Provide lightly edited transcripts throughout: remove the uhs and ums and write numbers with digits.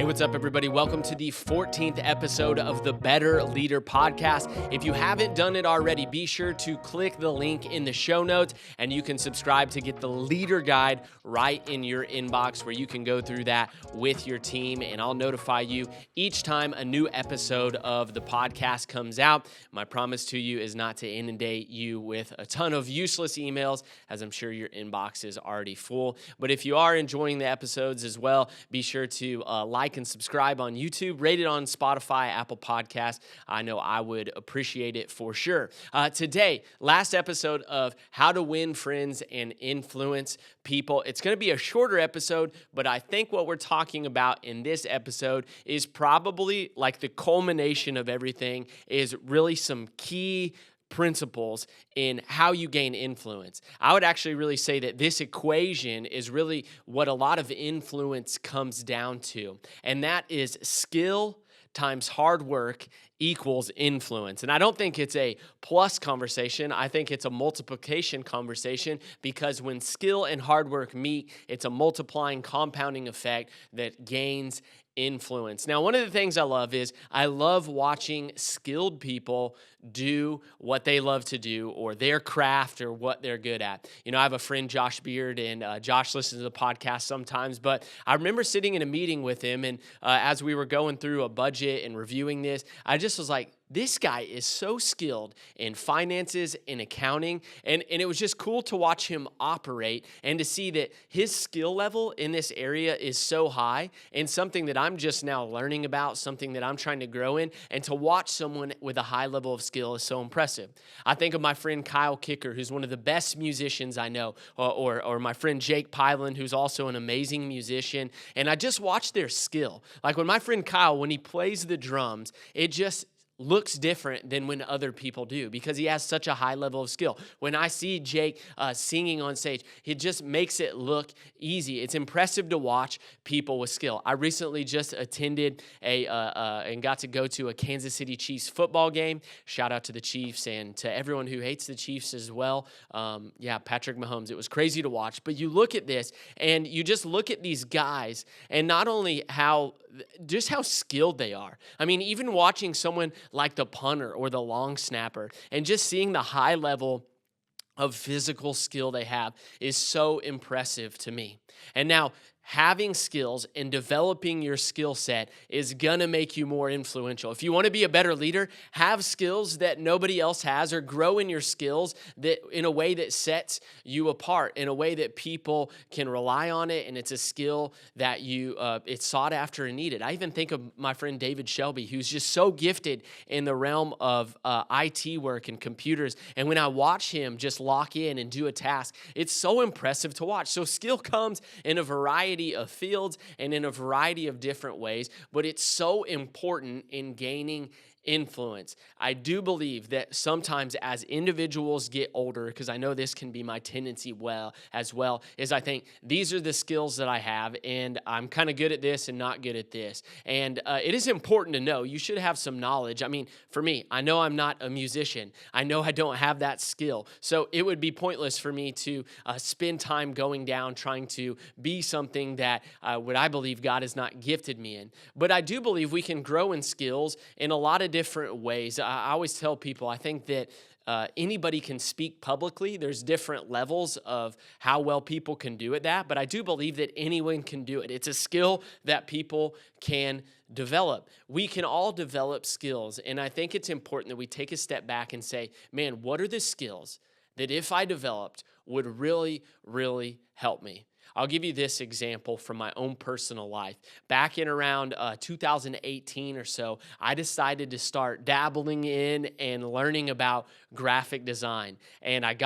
Hey, what's up, everybody? Welcome to the 14th episode of the Better Leader Podcast. If you haven't done it already, be sure to click the link in the show notes and you can subscribe to get the Leader Guide right in your inbox where you can go through that with your team, and I'll notify you each time a new episode of the podcast comes out. My promise to you is not to inundate you with a ton of useless emails, as I'm sure your inbox is already full. But if you are enjoying the episodes as well, be sure to like and subscribe on YouTube, rate it on Spotify, Apple Podcasts. I know I would appreciate it for sure. Today, last episode of How to Win Friends and Influence People. It's going to be a shorter episode, but I think what we're talking about in this episode is probably like the culmination of everything, is really some key principles in how you gain influence. I would actually really say that this equation is really what a lot of influence comes down to, and that is skill times hard work equals influence. And I don't think it's a plus conversation. I think it's a multiplication conversation, because when skill and hard work meet, it's a multiplying, compounding effect that gains influence. Now, one of the things I love is I love watching skilled people do what they love to do, or their craft, or what they're good at. You know, I have a friend, Josh Beard, and Josh listens to the podcast sometimes, but I remember sitting in a meeting with him, and as we were going through a budget and reviewing this, I just was like, this guy is so skilled in finances, in accounting, and it was just cool to watch him operate and to see that his skill level in this area is so high, and something that I'm just now learning about, something that I'm trying to grow in, and to watch someone with a high level of skill is so impressive. I think of my friend Kyle Kicker, who's one of the best musicians I know, or my friend Jake Pyland, who's also an amazing musician, and I just watch their skill. Like when my friend Kyle, when he plays the drums, it just looks different than when other people do, because he has such a high level of skill. When I see Jake singing on stage, it just makes it look easy. It's impressive to watch people with skill. I recently just attended and got to go to a Kansas City Chiefs football game. Shout out to the Chiefs and to everyone who hates the Chiefs as well. Patrick Mahomes. It was crazy to watch. But you look at this and you just look at these guys, and not only how skilled they are. I mean, even watching someone like the punter or the long snapper and just seeing the high level of physical skill they have is so impressive to me. And now, having skills and developing your skill set is going to make you more influential. If you want to be a better leader, have skills that nobody else has, or grow in your skills that in a way that sets you apart, in a way that people can rely on it, and it's a skill that it's sought after and needed. I even think of my friend David Shelby, who's just so gifted in the realm of IT work and computers, and when I watch him just lock in and do a task, it's so impressive to watch. So skill comes in a variety of fields and in a variety of different ways, but it's so important in gaining influence. I do believe that sometimes as individuals get older, because I know this can be my tendency as well, is I think these are the skills that I have, and I'm kind of good at this and not good at this. And it is important to know. You should have some knowledge. I mean, for me, I know I'm not a musician. I know I don't have that skill. So it would be pointless for me to spend time going down trying to be something that what I believe God has not gifted me in. But I do believe we can grow in skills in a lot of different ways. I always tell people, I think that anybody can speak publicly. There's different levels of how well people can do at that, but I do believe that anyone can do it. It's a skill that people can develop. We can all develop skills, and I think it's important that we take a step back and say, man, what are the skills that if I developed would really, really help me? I'll give you this example from my own personal life. Back in around 2018 or so, I decided to start dabbling in and learning about graphic design. And I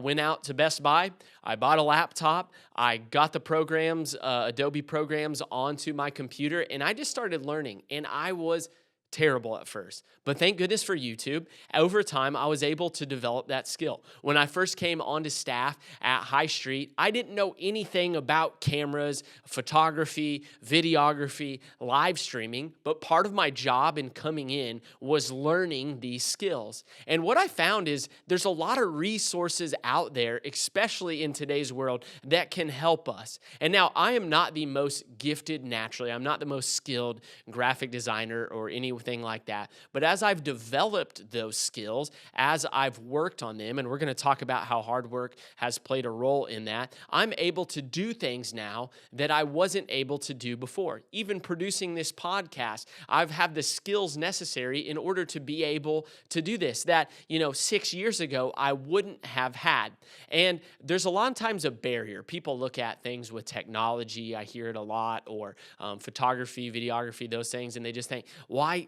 went out to Best Buy, I bought a laptop, I got the programs, Adobe programs onto my computer, and I just started learning. And I was terrible at first. But thank goodness for YouTube. Over time, I was able to develop that skill. When I first came onto staff at High Street, I didn't know anything about cameras, photography, videography, live streaming, but part of my job in coming in was learning these skills. And what I found is there's a lot of resources out there, especially in today's world, that can help us. And now I am not the most gifted naturally. I'm not the most skilled graphic designer or anything like that. But as I've developed those skills, as I've worked on them, and we're going to talk about how hard work has played a role in that, I'm able to do things now that I wasn't able to do before. Even producing this podcast, I've had the skills necessary in order to be able to do this that, 6 years ago, I wouldn't have had. And there's a lot of times a barrier. People look at things with technology. I hear it a lot, or photography, videography, those things, and they just think, why?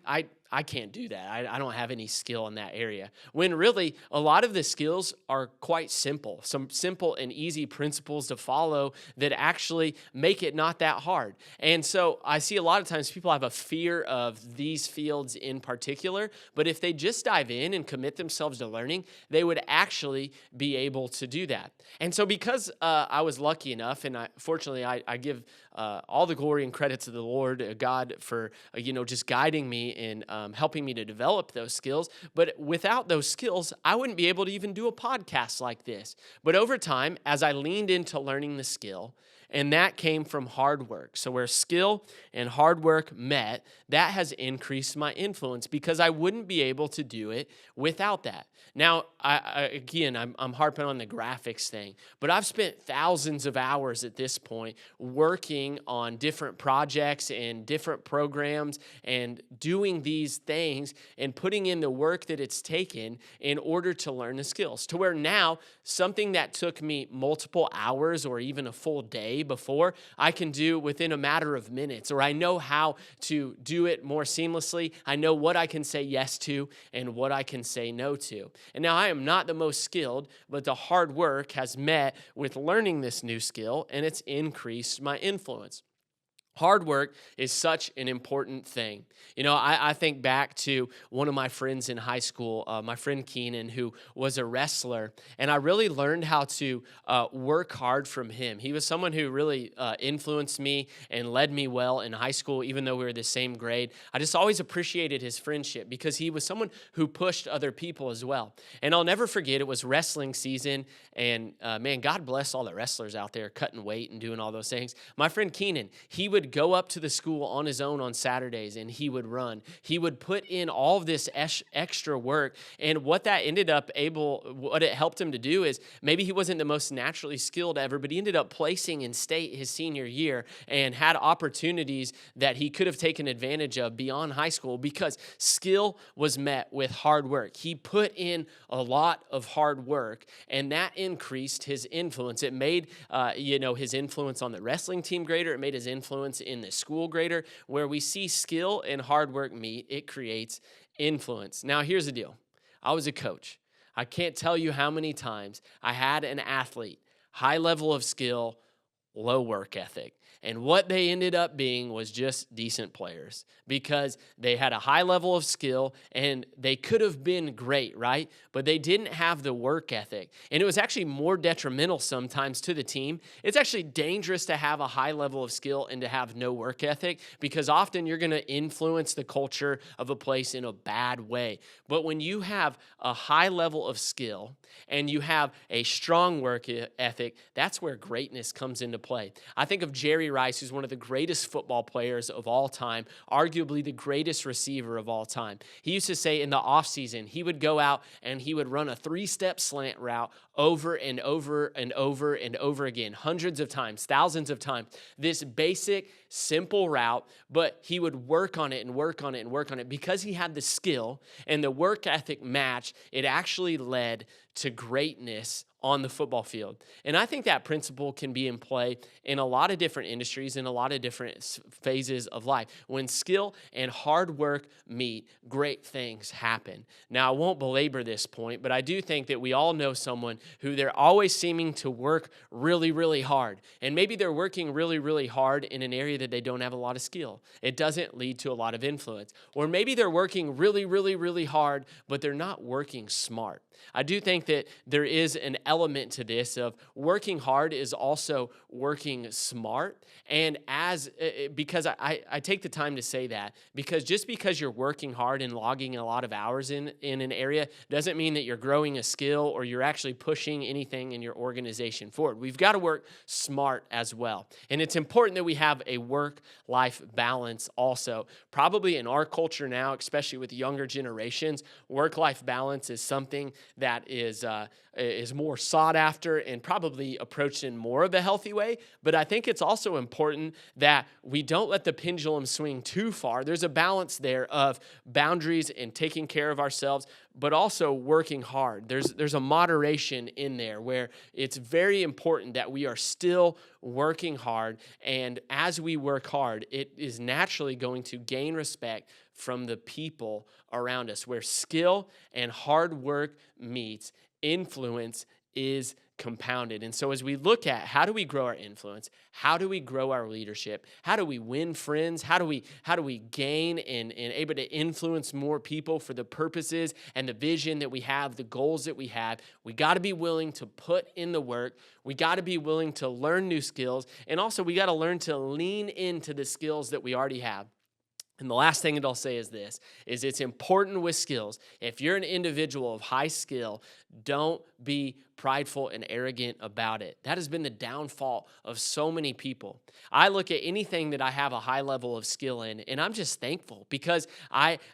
I can't do that. I don't have any skill in that area. When really, a lot of the skills are quite simple. Some simple and easy principles to follow that actually make it not that hard. And so I see a lot of times people have a fear of these fields in particular, but if they just dive in and commit themselves to learning, they would actually be able to do that. And so because I was lucky enough, and fortunately I give all the glory and credit to the Lord, God, for just guiding me and helping me to develop those skills. But without those skills, I wouldn't be able to even do a podcast like this. But over time, as I leaned into learning the skill, and that came from hard work. So where skill and hard work met, that has increased my influence because I wouldn't be able to do it without that. Now, I'm harping on the graphics thing, but I've spent thousands of hours at this point working on different projects and different programs and doing these things and putting in the work that it's taken in order to learn the skills, to where now something that took me multiple hours or even a full day before, I can do within a matter of minutes, or I know how to do it more seamlessly. I know what I can say yes to and what I can say no to. And now I am not the most skilled, but the hard work has met with learning this new skill, and it's increased my influence. Hard work is such an important thing. I think back to one of my friends in high school, my friend Keenan, who was a wrestler, and I really learned how to work hard from him. He was someone who really influenced me and led me well in high school, even though we were the same grade. I just always appreciated his friendship because he was someone who pushed other people as well. And I'll never forget, it was wrestling season, and man, God bless all the wrestlers out there cutting weight and doing all those things. My friend Keenan, he would go up to the school on his own on Saturdays and he would run. He would put in all of this extra work. And what it helped him to do is, maybe he wasn't the most naturally skilled ever, but he ended up placing in state his senior year and had opportunities that he could have taken advantage of beyond high school because skill was met with hard work. He put in a lot of hard work, and that increased his influence. It made his influence on the wrestling team greater. It made his influence in the school greater. Where we see skill and hard work meet, it creates influence. Now, here's the deal. I was a coach. I can't tell you how many times I had an athlete, high level of skill, low work ethic. And what they ended up being was just decent players because they had a high level of skill and they could have been great, right? But they didn't have the work ethic. And it was actually more detrimental sometimes to the team. It's actually dangerous to have a high level of skill and to have no work ethic because often you're going to influence the culture of a place in a bad way. But when you have a high level of skill and you have a strong work ethic, that's where greatness comes into play. I think of Jerry Rice, who's one of the greatest football players of all time, arguably the greatest receiver of all time. He used to say in the offseason, he would go out and he would run a 3-step slant route over and over and over and over again, hundreds of times, thousands of times. This basic, simple route, but he would work on it and work on it and work on it. Because he had the skill and the work ethic match, it actually led to greatness on the football field. And I think that principle can be in play in a lot of different industries, in a lot of different phases of life. When skill and hard work meet, great things happen. Now, I won't belabor this point, but I do think that we all know someone who they're always seeming to work really, really hard. And maybe they're working really, really hard in an area that they don't have a lot of skill. It doesn't lead to a lot of influence. Or maybe they're working really, really, really hard, but they're not working smart. I do think that there is an element to this of working hard is also working smart. And because I take the time to say that, because just because you're working hard and logging a lot of hours in an area doesn't mean that you're growing a skill or you're actually pushing anything in your organization forward. We've got to work smart as well. And it's important that we have a work-life balance also. Probably in our culture now, especially with younger generations, work-life balance is something that is more sought after and probably approached in more of a healthy way. But I think it's also important that we don't let the pendulum swing too far. There's a balance there of boundaries and taking care of ourselves, but also working hard. There's a moderation in there where it's very important that we are still working hard. And as we work hard, it is naturally going to gain respect from the people around us. Where skill and hard work meets, influence is compounded. And so as we look at how do we grow our influence, how do we grow our leadership, how do we win friends, how do we gain and able to influence more people for the purposes and the vision that we have, the goals that we have, we got to be willing to put in the work. We got to be willing to learn new skills. And also we got to learn to lean into the skills that we already have. And the last thing that I'll say is this, is it's important with skills. If you're an individual of high skill, don't be prideful and arrogant about it. That has been the downfall of so many people. I look at anything that I have a high level of skill in, and I'm just thankful because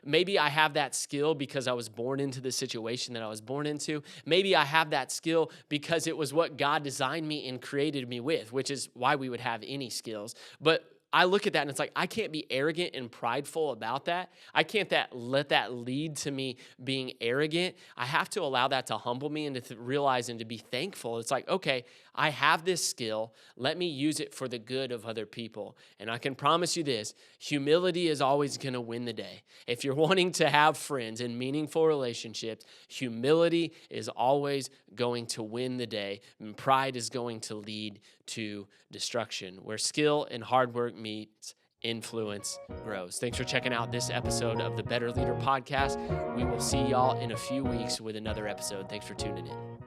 maybe I have that skill because I was born into the situation that I was born into. Maybe I have that skill because it was what God designed me and created me with, which is why we would have any skills. But I look at that and it's like, I can't be arrogant and prideful about that. I can't let that lead to me being arrogant. I have to allow that to humble me and to realize and to be thankful. It's like, okay, I have this skill. Let me use it for the good of other people. And I can promise you this, humility is always going to win the day. If you're wanting to have friends and meaningful relationships, humility is always going to win the day. And pride is going to lead to destruction. Where skill and hard work meets, influence grows. Thanks for checking out this episode of the Better Leader Podcast. We will see y'all in a few weeks with another episode. Thanks for tuning in.